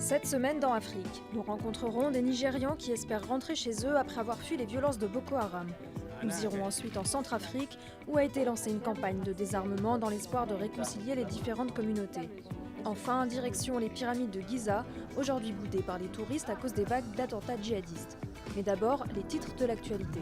Cette semaine dans Afrique, nous rencontrerons des Nigérians qui espèrent rentrer chez eux après avoir fui les violences de Boko Haram. Nous irons ensuite en Centrafrique, où a été lancée une campagne de désarmement dans l'espoir de réconcilier les différentes communautés. Enfin, direction les pyramides de Giza, aujourd'hui boudées par les touristes à cause des vagues d'attentats djihadistes. Mais d'abord, les titres de l'actualité.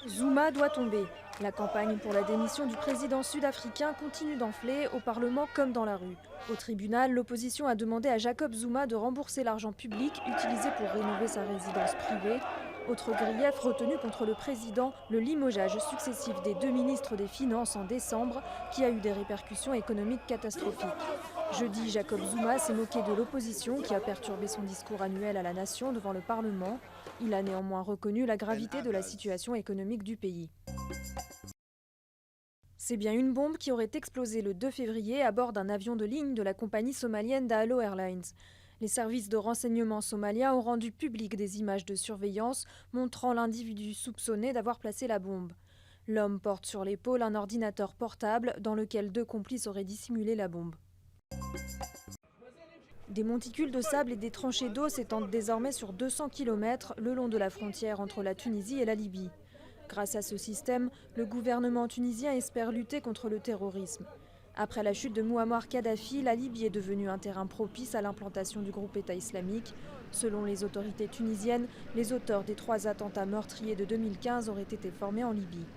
Zuma doit tomber. La campagne pour la démission du président sud-africain continue d'enfler, au Parlement comme dans la rue. Au tribunal, l'opposition a demandé à Jacob Zuma de rembourser l'argent public utilisé pour rénover sa résidence privée. Autre grief retenu contre le président, le limogeage successif des deux ministres des Finances en décembre, qui a eu des répercussions économiques catastrophiques. Jeudi, Jacob Zuma s'est moqué de l'opposition qui a perturbé son discours annuel à la nation devant le Parlement. Il a néanmoins reconnu la gravité de la situation économique du pays. C'est bien une bombe qui aurait explosé le 2 février à bord d'un avion de ligne de la compagnie somalienne d'Alo Airlines. Les services de renseignement somaliens ont rendu publiques des images de surveillance montrant l'individu soupçonné d'avoir placé la bombe. L'homme porte sur l'épaule un ordinateur portable dans lequel deux complices auraient dissimulé la bombe. Des monticules de sable et des tranchées d'eau s'étendent désormais sur 200 km le long de la frontière entre la Tunisie et la Libye. Grâce à ce système, le gouvernement tunisien espère lutter contre le terrorisme. Après la chute de Mouammar Kadhafi, la Libye est devenue un terrain propice à l'implantation du groupe État islamique. Selon les autorités tunisiennes, les auteurs des 3 attentats meurtriers de 2015 auraient été formés en Libye.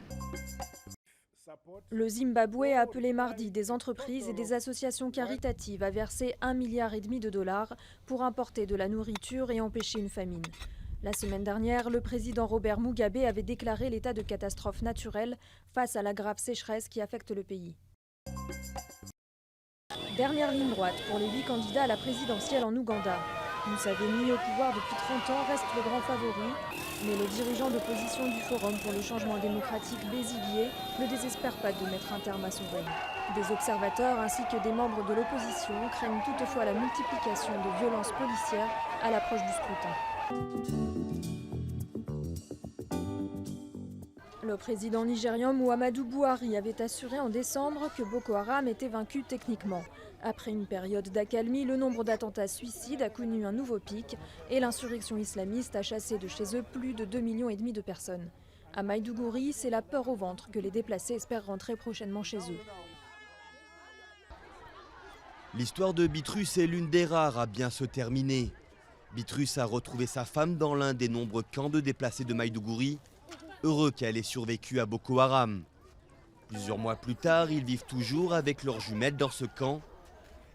Le Zimbabwe a appelé mardi des entreprises et des associations caritatives à verser 1,5 milliard de dollars pour importer de la nourriture et empêcher une famine. La semaine dernière, le président Robert Mugabe avait déclaré l'état de catastrophe naturelle face à la grave sécheresse qui affecte le pays. Dernière ligne droite pour les 8 candidats à la présidentielle en Ouganda. Museveni, au pouvoir depuis 30 ans, reste le grand favori, mais le dirigeant d'opposition du Forum pour le changement démocratique, Besigye, ne désespère pas de mettre un terme à son règne. Des observateurs ainsi que des membres de l'opposition craignent toutefois la multiplication de violences policières à l'approche du scrutin. Le président nigérian Muhammadu Buhari avait assuré en décembre que Boko Haram était vaincu techniquement. Après une période d'accalmie, le nombre d'attentats suicides a connu un nouveau pic et l'insurrection islamiste a chassé de chez eux plus de 2,5 millions de personnes. À Maïdougouri, c'est la peur au ventre que les déplacés espèrent rentrer prochainement chez eux. L'histoire de Bitrus est l'une des rares à bien se terminer. Bitrus a retrouvé sa femme dans l'un des nombreux camps de déplacés de Maïdougouri, heureux qu'elle ait survécu à Boko Haram. Plusieurs mois plus tard, ils vivent toujours avec leurs jumelles dans ce camp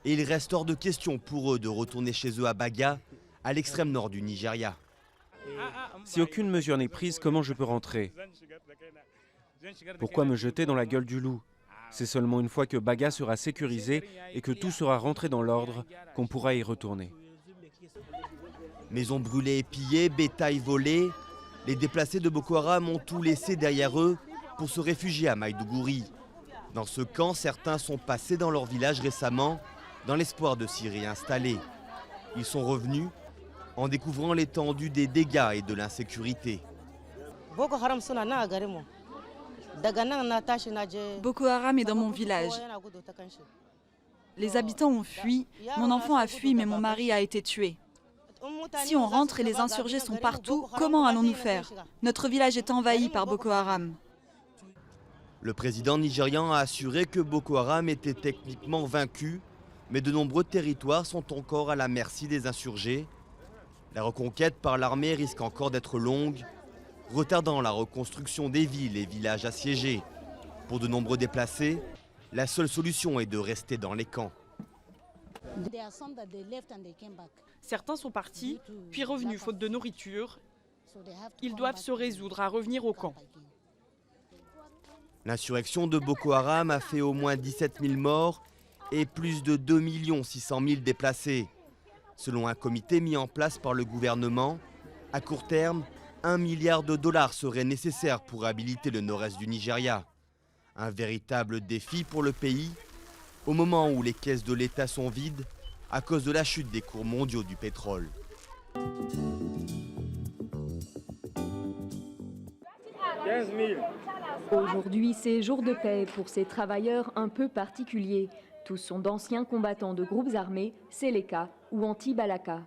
et il reste hors de question pour eux de retourner chez eux à Baga, à l'extrême nord du Nigeria. Si aucune mesure n'est prise, comment je peux rentrer? Pourquoi me jeter dans la gueule du loup? C'est seulement une fois que Baga sera sécurisé et que tout sera rentré dans l'ordre qu'on pourra y retourner. Maisons brûlées et pillées, bétail volé, les déplacés de Boko Haram ont tout laissé derrière eux pour se réfugier à Maïdougouri. Dans ce camp, certains sont passés dans leur village récemment dans l'espoir de s'y réinstaller. Ils sont revenus en découvrant l'étendue des dégâts et de l'insécurité. Boko Haram est dans mon village. Les habitants ont fui, mon enfant a fui mais mon mari a été tué. Si on rentre et les insurgés sont partout, comment allons-nous faire? Notre village est envahi par Boko Haram. Le président nigérian a assuré que Boko Haram était techniquement vaincu, mais de nombreux territoires sont encore à la merci des insurgés. La reconquête par l'armée risque encore d'être longue, retardant la reconstruction des villes et villages assiégés. Pour de nombreux déplacés, la seule solution est de rester dans les camps. Certains sont partis, puis revenus faute de nourriture. Ils doivent se résoudre à revenir au camp. L'insurrection de Boko Haram a fait au moins 17 000 morts et plus de 2 600 000 déplacés. Selon un comité mis en place par le gouvernement, à court terme, 1 milliard de dollars serait nécessaire pour réhabiliter le nord-est du Nigeria. Un véritable défi pour le pays, au moment où les caisses de l'État sont vides à cause de la chute des cours mondiaux du pétrole. 15 000. Aujourd'hui, c'est jour de paix pour ces travailleurs un peu particuliers. Tous sont d'anciens combattants de groupes armés, Seleka ou anti-Balaka.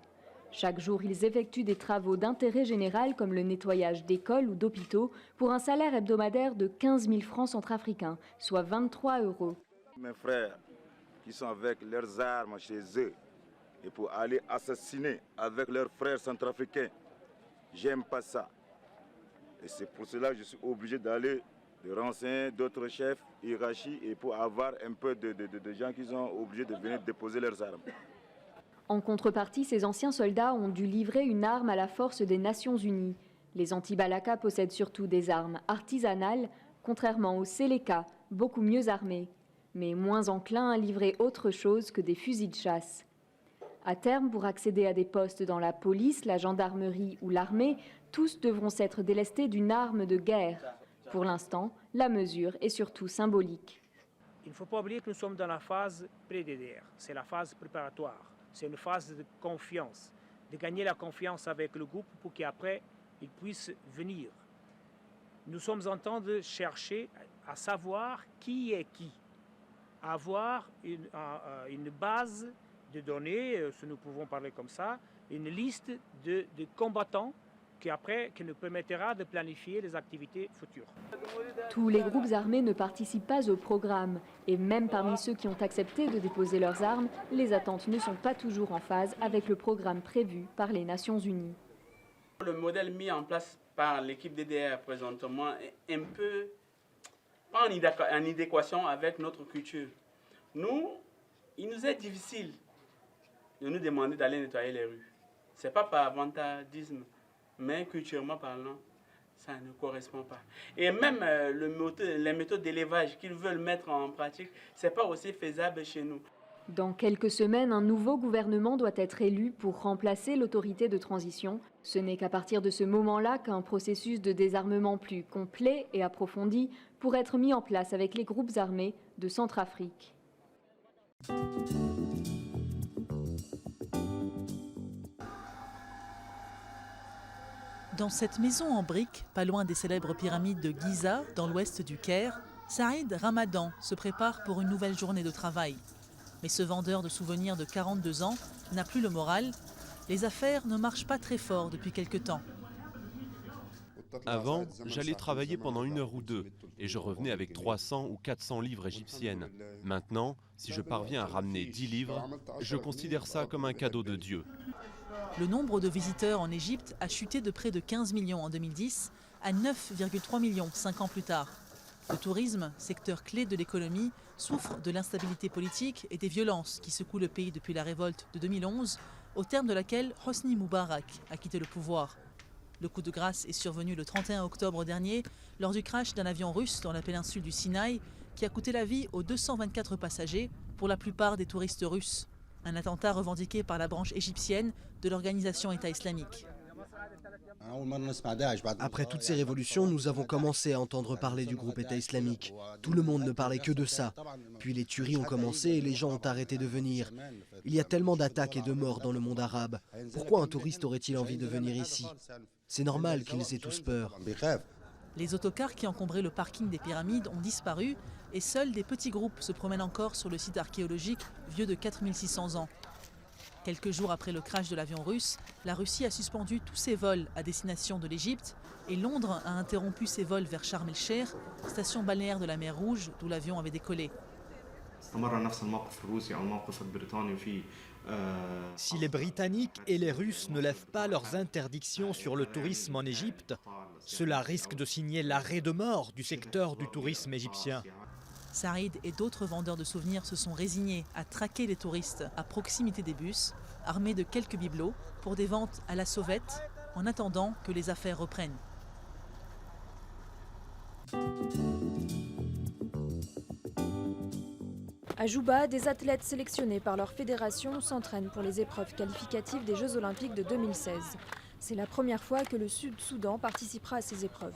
Chaque jour, ils effectuent des travaux d'intérêt général comme le nettoyage d'écoles ou d'hôpitaux pour un salaire hebdomadaire de 15 000 francs centrafricains, soit 23 €. Mes frères qui sont avec leurs armes chez eux et pour aller assassiner avec leurs frères centrafricains, j'aime pas ça. Et c'est pour cela que je suis obligé d'aller de renseigner d'autres chefs hiérarchiques et pour avoir un peu de gens qui sont obligés de venir déposer leurs armes. En contrepartie, ces anciens soldats ont dû livrer une arme à la force des Nations Unies. Les anti-Balaka possèdent surtout des armes artisanales, contrairement aux Seleka, beaucoup mieux armés, mais moins enclins à livrer autre chose que des fusils de chasse. À terme, pour accéder à des postes dans la police, la gendarmerie ou l'armée, tous devront s'être délestés d'une arme de guerre. Pour l'instant, la mesure est surtout symbolique. Il ne faut pas oublier que nous sommes dans la phase pré-DDR, c'est la phase préparatoire. C'est une phase de confiance, de gagner la confiance avec le groupe pour qu'après, il puisse venir. Nous sommes en train de chercher à savoir qui est qui, avoir une base de données, si nous pouvons parler comme ça, une liste de combattants qui nous permettra de planifier les activités futures. Tous les groupes armés ne participent pas au programme et même parmi ceux qui ont accepté de déposer leurs armes, les attentes ne sont pas toujours en phase avec le programme prévu par les Nations Unies. Le modèle mis en place par l'équipe DDR présentement est un peu pas en adéquation avec notre culture. Il nous est difficile de nous demander d'aller nettoyer les rues. Ce n'est pas par avantardisme, mais culturellement parlant, ça ne correspond pas. Et même les méthodes d'élevage qu'ils veulent mettre en pratique, ce n'est pas aussi faisable chez nous. Dans quelques semaines, un nouveau gouvernement doit être élu pour remplacer l'autorité de transition. Ce n'est qu'à partir de ce moment-là qu'un processus de désarmement plus complet et approfondi pourrait être mis en place avec les groupes armés de Centrafrique. Dans cette maison en briques, pas loin des célèbres pyramides de Giza, dans l'ouest du Caire, Saïd Ramadan se prépare pour une nouvelle journée de travail. Mais ce vendeur de souvenirs de 42 ans n'a plus le moral. Les affaires ne marchent pas très fort depuis quelque temps. Avant, j'allais travailler pendant 1 heure ou 2 et je revenais avec 300 ou 400 livres égyptiennes. Maintenant, si je parviens à ramener 10 livres, je considère ça comme un cadeau de Dieu. Le nombre de visiteurs en Égypte a chuté de près de 15 millions en 2010 à 9,3 millions 5 ans plus tard. Le tourisme, secteur clé de l'économie, souffre de l'instabilité politique et des violences qui secouent le pays depuis la révolte de 2011, au terme de laquelle Hosni Moubarak a quitté le pouvoir. Le coup de grâce est survenu le 31 octobre dernier lors du crash d'un avion russe dans la péninsule du Sinaï qui a coûté la vie aux 224 passagers, pour la plupart des touristes russes. Un attentat revendiqué par la branche égyptienne de l'organisation État islamique. Après toutes ces révolutions, nous avons commencé à entendre parler du groupe État islamique. Tout le monde ne parlait que de ça. Puis les tueries ont commencé et les gens ont arrêté de venir. Il y a tellement d'attaques et de morts dans le monde arabe. Pourquoi un touriste aurait-il envie de venir ici? C'est normal qu'ils aient tous peur. Les autocars qui encombraient le parking des pyramides ont disparu et seuls des petits groupes se promènent encore sur le site archéologique vieux de 4600 ans. Quelques jours après le crash de l'avion russe, la Russie a suspendu tous ses vols à destination de l'Égypte et Londres a interrompu ses vols vers Sharm el-Sheikh, station balnéaire de la mer Rouge d'où l'avion avait décollé. Si les Britanniques et les Russes ne lèvent pas leurs interdictions sur le tourisme en Égypte, cela risque de signer l'arrêt de mort du secteur du tourisme égyptien. Saïd et d'autres vendeurs de souvenirs se sont résignés à traquer les touristes à proximité des bus, armés de quelques bibelots, pour des ventes à la sauvette, en attendant que les affaires reprennent. À Juba, des athlètes sélectionnés par leur fédération s'entraînent pour les épreuves qualificatives des Jeux Olympiques de 2016. C'est la première fois que le Sud-Soudan participera à ces épreuves.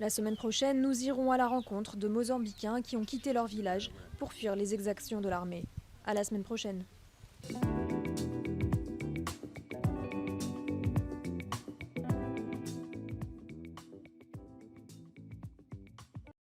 La semaine prochaine, nous irons à la rencontre de Mozambicains qui ont quitté leur village pour fuir les exactions de l'armée. À la semaine prochaine.